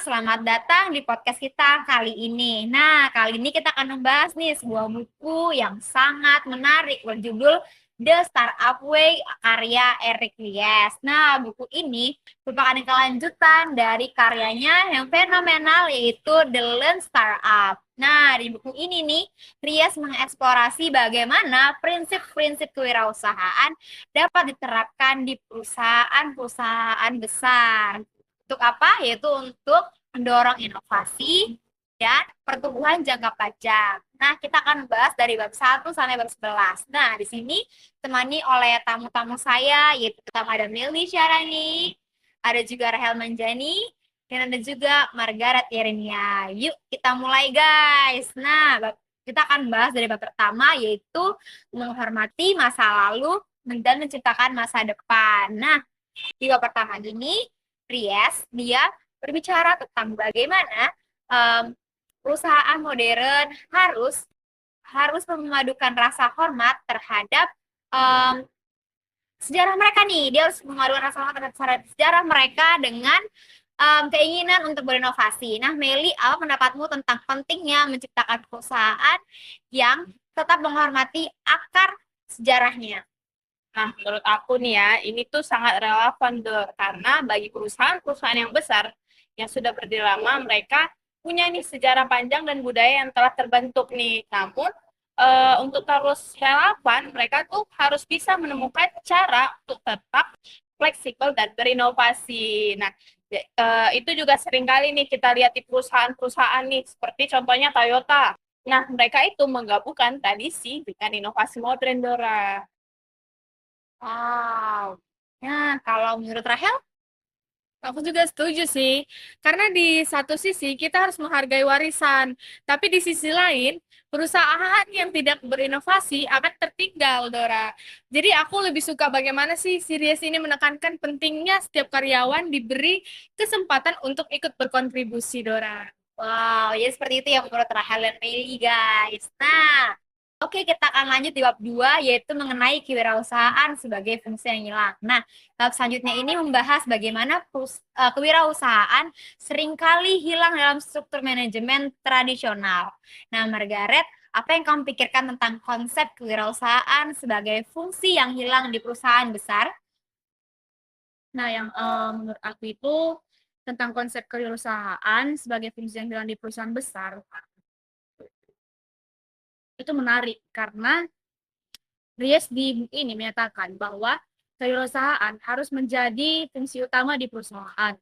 selamat datang di podcast kita kali ini. Nah, kali ini kita akan membahas nih sebuah buku yang sangat menarik berjudul The Startup Way karya Eric Ries. Nah, buku ini merupakan kelanjutan dari karyanya yang fenomenal yaitu The Lean Startup. Nah, di buku ini nih, Ries mengeksplorasi bagaimana prinsip-prinsip kewirausahaan dapat diterapkan di perusahaan-perusahaan besar. Untuk apa? Yaitu untuk mendorong inovasi dan pertumbuhan jangka panjang. Nah, kita akan bahas dari bab 1 sampai bab 11. Nah, di sini ditemani oleh tamu-tamu saya, yaitu pertama ada Melly Syarani, ada juga Rahel Manjani, dan ada juga Margaret Yerenia. Yuk, kita mulai guys. Nah, kita akan bahas dari bab pertama, yaitu menghormati masa lalu dan menciptakan masa depan. Nah, di bab pertama ini, dia berbicara tentang bagaimana perusahaan modern harus memadukan rasa hormat terhadap sejarah mereka nih. Dia harus memadukan rasa hormat terhadap sejarah mereka dengan keinginan untuk berinovasi. Nah, Meli, apa pendapatmu tentang pentingnya menciptakan perusahaan yang tetap menghormati akar sejarahnya? Nah, menurut aku nih ya, ini tuh sangat relevan karena bagi perusahaan-perusahaan yang besar yang sudah berdiri lama, mereka punya nih sejarah panjang dan budaya yang telah terbentuk nih. Namun, untuk terus relevan, mereka tuh harus bisa menemukan cara untuk tetap fleksibel dan berinovasi. Nah, itu juga seringkali nih kita lihat di perusahaan-perusahaan nih, seperti contohnya Toyota. Nah, mereka itu menggabungkan tradisi dengan inovasi modern, Dora. Wow. Nah, kalau menurut Rahel, Aku juga setuju sih, karena di satu sisi kita harus menghargai warisan, tapi di sisi lain perusahaan yang tidak berinovasi akan tertinggal, Dora. Jadi aku lebih suka bagaimana sih series ini menekankan pentingnya setiap karyawan diberi kesempatan untuk ikut berkontribusi, Dora. wow, ya seperti itu ya menurut Rahel dan Meli, guys. Nah, oke, kita akan lanjut di bab 2, yaitu mengenai kewirausahaan sebagai fungsi yang hilang. Nah, bab selanjutnya ini membahas bagaimana kewirausahaan seringkali hilang dalam struktur manajemen tradisional. Nah, Margaret, apa yang kamu pikirkan tentang konsep kewirausahaan sebagai fungsi yang hilang di perusahaan besar? Nah, yang menurut aku itu tentang konsep kewirausahaan sebagai fungsi yang hilang di perusahaan besar, itu menarik karena Ries di buku ini menyatakan bahwa kewirausahaan harus menjadi fungsi utama di perusahaan,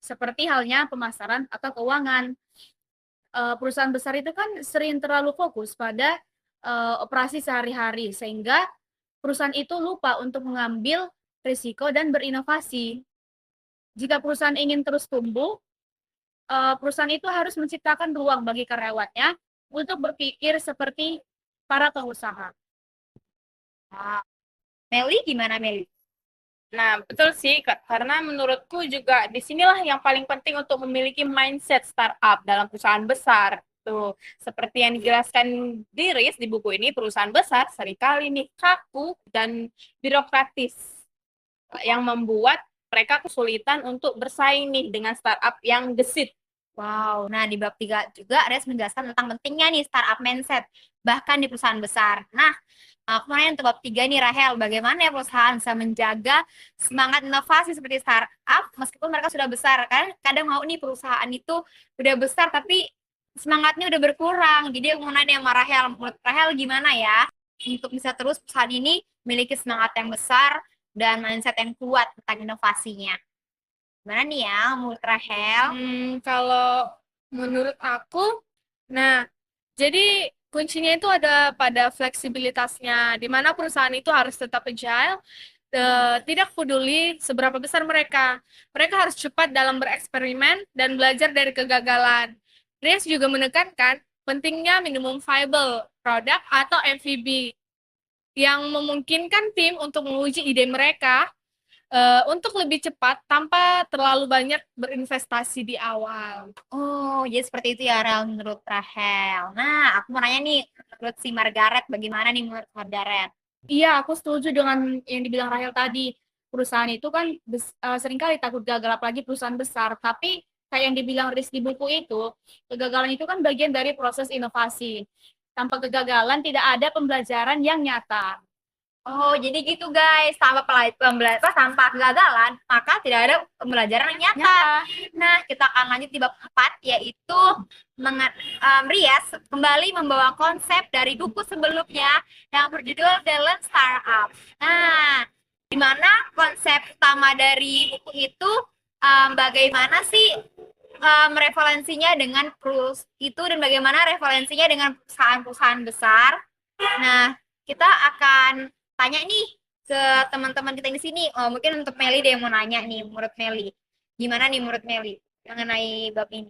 seperti halnya pemasaran atau keuangan. Perusahaan besar itu kan sering terlalu fokus pada operasi sehari-hari, sehingga perusahaan itu lupa untuk mengambil risiko dan berinovasi. Jika perusahaan ingin terus tumbuh, perusahaan itu harus menciptakan ruang bagi karyawannya untuk berpikir seperti para pengusaha. Nah, Meli, gimana Meli? Nah, betul sih, karena menurutku juga disinilah yang paling penting untuk memiliki mindset startup dalam perusahaan besar. Tuh, seperti yang dijelaskan Diris di buku ini, perusahaan besar seringkali nih kaku dan birokratis yang membuat mereka kesulitan untuk bersaing nih dengan startup yang gesit. Wow, nah di bab 3 juga Res menjelaskan tentang pentingnya nih startup mindset, bahkan di perusahaan besar. Nah, aku mau nanya untuk bab 3 nih Rahel, bagaimana ya perusahaan bisa menjaga semangat inovasi seperti startup meskipun mereka sudah besar, kan? Kadang mau nih perusahaan itu udah besar tapi semangatnya udah berkurang. Jadi aku mau nanya sama Rahel, menurut Rahel gimana ya untuk bisa terus perusahaan ini memiliki semangat yang besar dan mindset yang kuat tentang inovasinya. Gimana nih ya menurut Rahel? Kalau menurut aku, nah, jadi kuncinya itu ada pada fleksibilitasnya, di mana perusahaan itu harus tetap agile, tidak peduli seberapa besar mereka. Mereka harus cepat dalam bereksperimen dan belajar dari kegagalan. Ries juga menekankan pentingnya minimum viable product atau MVP yang memungkinkan tim untuk menguji ide mereka untuk lebih cepat tanpa terlalu banyak berinvestasi di awal. Oh, jadi seperti itu ya Rahel menurut Rahel. Nah, aku mau nanya nih, menurut si Margaret, bagaimana nih menurut Margaret? Iya, aku setuju dengan yang dibilang Rahel tadi. Perusahaan itu kan seringkali takut gagal, apalagi perusahaan besar. Tapi kayak yang dibilang Riz di buku itu, kegagalan itu kan bagian dari proses inovasi. Tanpa kegagalan tidak ada pembelajaran yang nyata. Oh, jadi gitu guys, tanpa kegagalan, maka tidak ada pembelajaran yang nyata. Nah, kita akan lanjut di bab 4, yaitu Rias kembali membawa konsep dari buku sebelumnya yang berjudul The Lean Startup. Nah, di mana konsep utama dari buku itu bagaimana sih referensinya dengan itu dan bagaimana referensinya dengan perusahaan-perusahaan besar. Nah, kita akan tanya nih ke teman-teman kita di sini. Oh, mungkin untuk Meli deh yang mau nanya nih, menurut Meli. Gimana nih menurut Meli mengenai bab ini?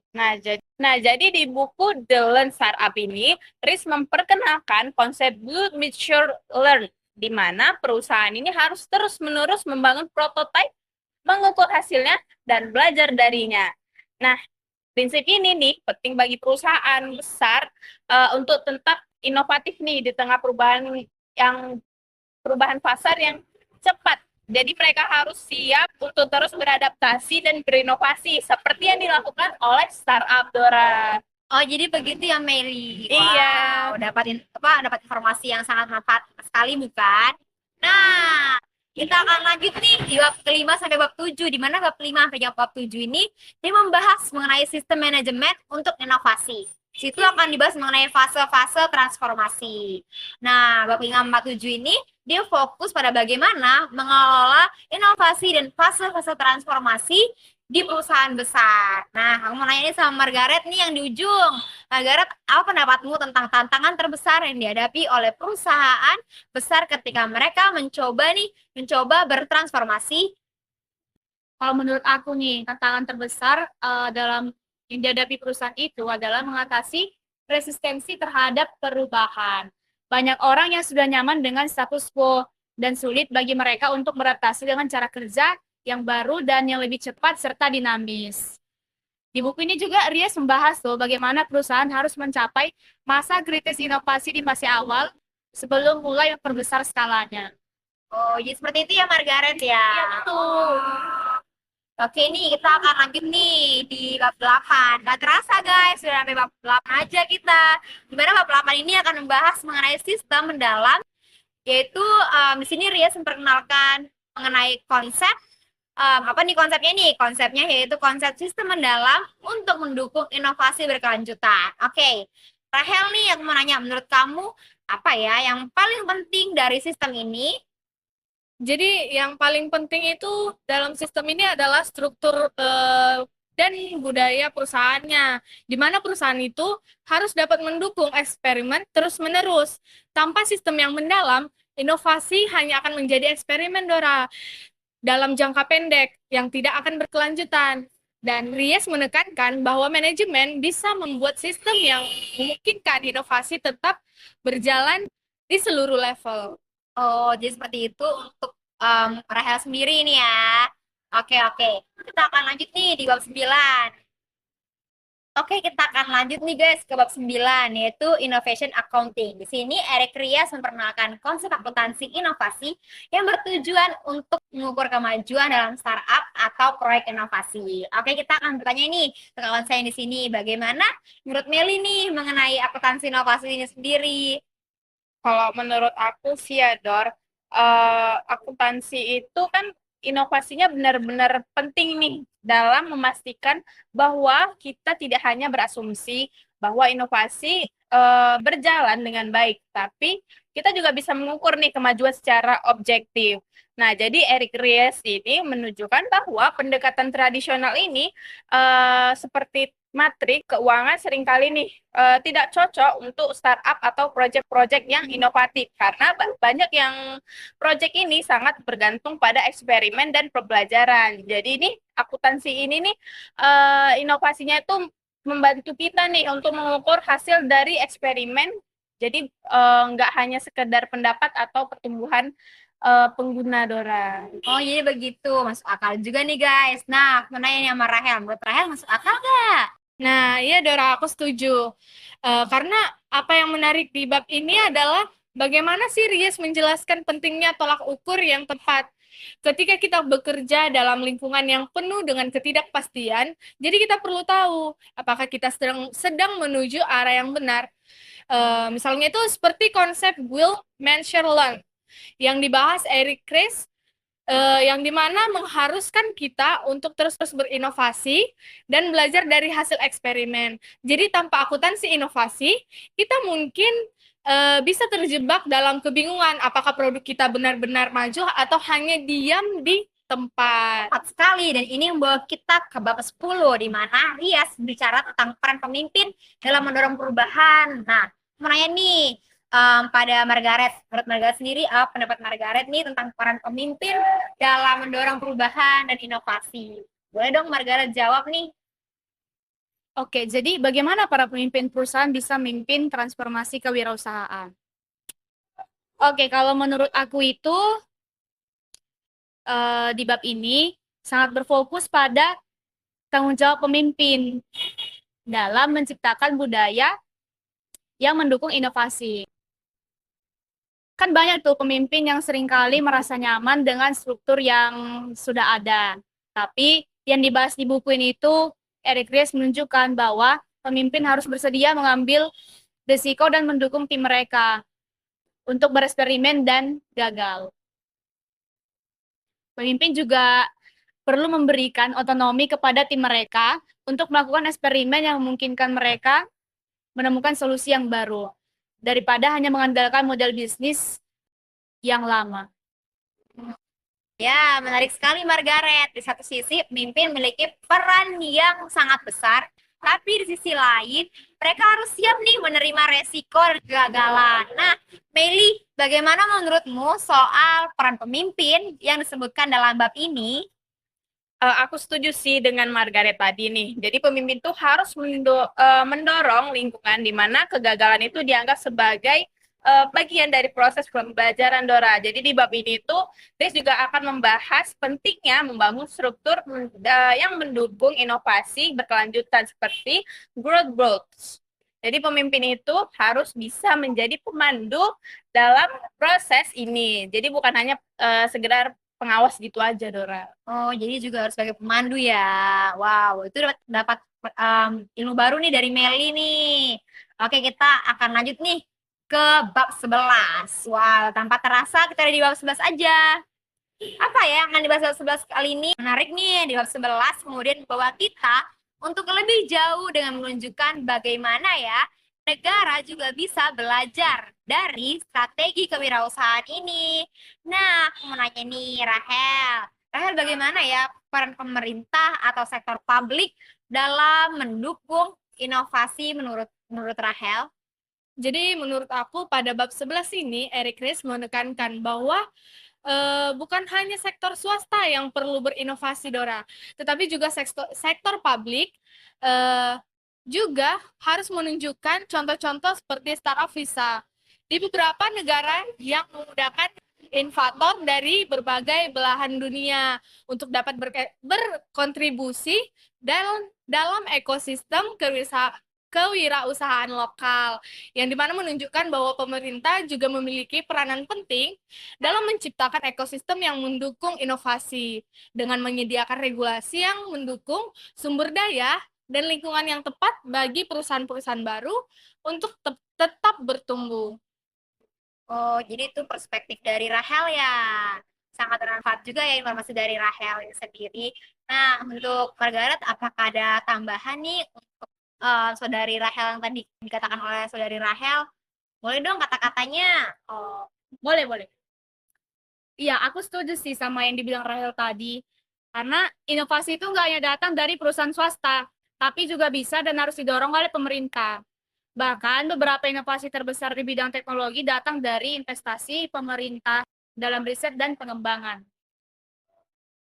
Jadi di buku The Lean Startup ini, Riz memperkenalkan konsep Build, Mature, Learn, di mana perusahaan ini harus terus-menerus membangun prototipe, mengukur hasilnya, dan belajar darinya. Nah, prinsip ini nih penting bagi perusahaan besar untuk tetap inovatif nih di tengah perubahan pasar yang cepat. Jadi mereka harus siap untuk terus beradaptasi dan berinovasi seperti yang dilakukan oleh startup, Dora. Oh, jadi begitu ya Meli. Iya. Wow, dapat informasi yang sangat manfaat sekali bukan? Nah, kita akan lanjut nih di bab kelima sampai bab 7, di mana bab 5 sampai bab 7 ini dia membahas mengenai sistem manajemen untuk inovasi. Situ akan dibahas mengenai fase-fase transformasi. Nah, bab 5, 4, 7 ini dia fokus pada bagaimana mengelola inovasi dan fase-fase transformasi di perusahaan besar. Nah, aku mau nanya nih sama Margaret nih yang di ujung. Margaret, apa pendapatmu tentang tantangan terbesar yang dihadapi oleh perusahaan besar ketika mereka mencoba bertransformasi? Kalau menurut aku nih, tantangan terbesar dalam yang dihadapi perusahaan itu adalah mengatasi resistensi terhadap perubahan. Banyak orang yang sudah nyaman dengan status quo dan sulit bagi mereka untuk beradaptasi dengan cara kerja yang baru dan yang lebih cepat serta dinamis. Di buku ini juga Rias membahas tuh bagaimana perusahaan harus mencapai masa kritis inovasi di masa awal sebelum mulai memperbesar skalanya. Oh, jadi seperti itu ya Margaret ya? Iya, betul. Oke nih, kita akan lanjut nih di bab 8. Gak terasa guys, sudah sampai bab 8 aja kita. Dimana bab 8 ini akan membahas mengenai sistem mendalam, yaitu di sini Rias memperkenalkan mengenai konsep, apa nih konsepnya nih? Konsepnya yaitu konsep sistem mendalam untuk mendukung inovasi berkelanjutan. Oke, Rahel nih yang mau nanya, menurut kamu apa ya yang paling penting dari sistem ini? Jadi yang paling penting itu dalam sistem ini adalah struktur dan budaya perusahaannya, di mana perusahaan itu harus dapat mendukung eksperimen terus-menerus. Tanpa sistem yang mendalam, inovasi hanya akan menjadi eksperimen, Dora, dalam jangka pendek yang tidak akan berkelanjutan. Dan Ries menekankan bahwa manajemen bisa membuat sistem yang memungkinkan inovasi tetap berjalan di seluruh level. Oh, jadi seperti itu untuk Rahel sendiri nih ya. Oke. Kita akan lanjut nih di bab 9. Oke, kita akan lanjut nih guys ke bab 9, yaitu Innovation Accounting. Di sini Eric Ries memperkenalkan konsep akuntansi inovasi yang bertujuan untuk mengukur kemajuan dalam startup atau proyek inovasi. Oke, kita akan bertanya nih ke kawan saya di sini, bagaimana menurut Meli nih mengenai akuntansi inovasi ini sendiri? Kalau menurut aku sih ya, Dor, akuntansi itu kan inovasinya benar-benar penting nih dalam memastikan bahwa kita tidak hanya berasumsi bahwa inovasi berjalan dengan baik, tapi kita juga bisa mengukur nih kemajuan secara objektif. Nah, jadi Eric Ries ini menunjukkan bahwa pendekatan tradisional ini seperti matrik keuangan seringkali nih tidak cocok untuk startup atau proyek-proyek yang inovatif karena banyak yang proyek ini sangat bergantung pada eksperimen dan pembelajaran. Jadi ini akuntansi ini nih inovasinya itu membantu kita nih untuk mengukur hasil dari eksperimen. Jadi nggak hanya sekedar pendapat atau pertumbuhan pengguna, Dora. Oh, jadi begitu, masuk akal juga nih guys. Nah, aku mau nanya nih sama Rahel, menurut Rahel masuk akal nggak? Nah, iya Dora, aku setuju. Karena apa yang menarik di bab ini adalah bagaimana sih Ries menjelaskan pentingnya tolak ukur yang tepat. Ketika kita bekerja dalam lingkungan yang penuh dengan ketidakpastian, jadi kita perlu tahu apakah kita sedang menuju arah yang benar. Misalnya itu seperti konsep will, measure, learn yang dibahas Eric Ries, yang dimana mengharuskan kita untuk terus-terus berinovasi dan belajar dari hasil eksperimen. Jadi tanpa akuntansi inovasi, kita mungkin bisa terjebak dalam kebingungan apakah produk kita benar-benar maju atau hanya diam di tempat. Tepat sekali, dan ini membawa kita ke bab 10 di mana Rias bicara tentang peran pemimpin dalam mendorong perubahan. Nah, mau nanya nih pada Margaret, menurut Margaret sendiri apa pendapat Margaret nih tentang peran pemimpin dalam mendorong perubahan dan inovasi? Boleh dong Margaret jawab nih. Oke, jadi bagaimana para pemimpin perusahaan bisa memimpin transformasi kewirausahaan? Oke, kalau menurut aku itu di bab ini sangat berfokus pada tanggung jawab pemimpin dalam menciptakan budaya yang mendukung inovasi. Kan banyak tuh pemimpin yang seringkali merasa nyaman dengan struktur yang sudah ada. Tapi yang dibahas di buku ini itu Eric Ries menunjukkan bahwa pemimpin harus bersedia mengambil risiko dan mendukung tim mereka untuk bereksperimen dan gagal. Pemimpin juga perlu memberikan otonomi kepada tim mereka untuk melakukan eksperimen yang memungkinkan mereka menemukan solusi yang baru, daripada hanya mengandalkan model bisnis yang lama. Ya, menarik sekali Margaret. Di satu sisi, pemimpin memiliki peran yang sangat besar, tapi di sisi lain, mereka harus siap nih menerima resiko dan kegagalan. Nah, Meli, bagaimana menurutmu soal peran pemimpin yang disebutkan dalam bab ini? Aku setuju sih dengan Margaret tadi nih. Jadi pemimpin tuh harus mendorong lingkungan di mana kegagalan itu dianggap sebagai bagian dari proses pembelajaran, Dora. Jadi di bab ini tuh Des juga akan membahas pentingnya membangun struktur yang mendukung inovasi berkelanjutan seperti growth. Jadi pemimpin itu harus bisa menjadi pemandu dalam proses ini. Jadi bukan hanya sekedar pengawas gitu aja, Dora. Oh, jadi juga harus sebagai pemandu ya. Wow, itu dapat ilmu baru nih dari Meli nih. Oke, kita akan lanjut nih ke bab 11. Wow, tanpa terasa kita ada di bab 11 aja. Apa ya yang akan dibahas bab 11 kali ini? Menarik nih, di bab 11 kemudian membawa kita untuk lebih jauh dengan menunjukkan bagaimana ya negara juga bisa belajar dari strategi kewirausahaan ini. Nah, aku mau nanya nih, Rahel. Rahel, bagaimana ya peran pemerintah atau sektor publik dalam mendukung inovasi menurut Rahel? Jadi menurut aku pada bab 11 ini Eric Ries menekankan bahwa bukan hanya sektor swasta yang perlu berinovasi, Dora, tetapi juga sektor publik juga harus menunjukkan contoh-contoh seperti startup visa di beberapa negara yang memudahkan inovator dari berbagai belahan dunia untuk dapat berkontribusi dalam ekosistem kewirausahaan lokal, yang dimana menunjukkan bahwa pemerintah juga memiliki peranan penting dalam menciptakan ekosistem yang mendukung inovasi dengan menyediakan regulasi yang mendukung sumber daya dan lingkungan yang tepat bagi perusahaan-perusahaan baru untuk tetap bertumbuh. Oh, jadi itu perspektif dari Rahel ya. Sangat bermanfaat juga ya informasi dari Rahel sendiri. Nah, untuk Margaret, apakah ada tambahan nih untuk saudari Rahel yang tadi dikatakan oleh saudari Rahel? Boleh dong kata-katanya. Oh, Boleh. Iya, aku setuju sih sama yang dibilang Rahel tadi. Karena inovasi itu nggak hanya datang dari perusahaan swasta, tapi juga bisa dan harus didorong oleh pemerintah. Bahkan beberapa inovasi terbesar di bidang teknologi datang dari investasi pemerintah dalam riset dan pengembangan.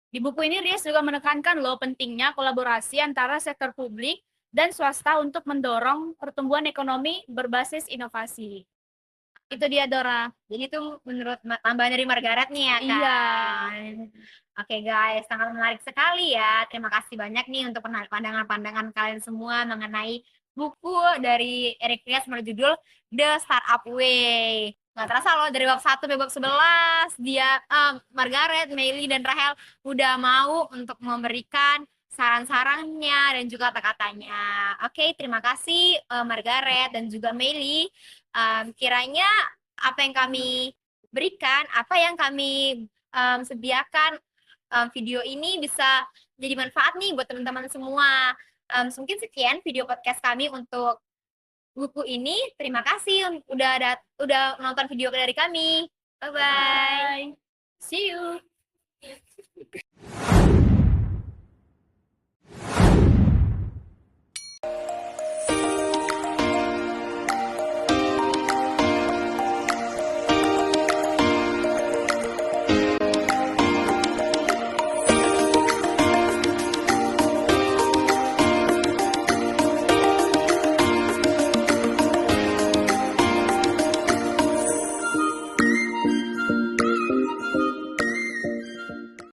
Di buku ini Ries juga menekankan loh pentingnya kolaborasi antara sektor publik dan swasta untuk mendorong pertumbuhan ekonomi berbasis inovasi. Itu dia, Dora. jadi itu menurut tambahan dari Margaret nih ya kan? Iya. Oke guys, sangat menarik sekali ya. Terima kasih banyak nih untuk pandangan-pandangan kalian semua mengenai buku dari Eric Ries berjudul The Startup Way. Nggak terasa loh, dari bab 1 sampai bab 11 dia Margaret, Meili, dan Rahel udah mau untuk memberikan saran-sarannya dan juga kata-katanya. Oke, terima kasih Margaret dan juga Meili. Kiranya apa yang kami berikan, apa yang kami sediakan, video ini bisa jadi manfaat nih buat teman-teman semua. Mungkin sekian video podcast kami untuk buku ini. Terima kasih udah nonton video dari kami. Bye bye. Bye. See you.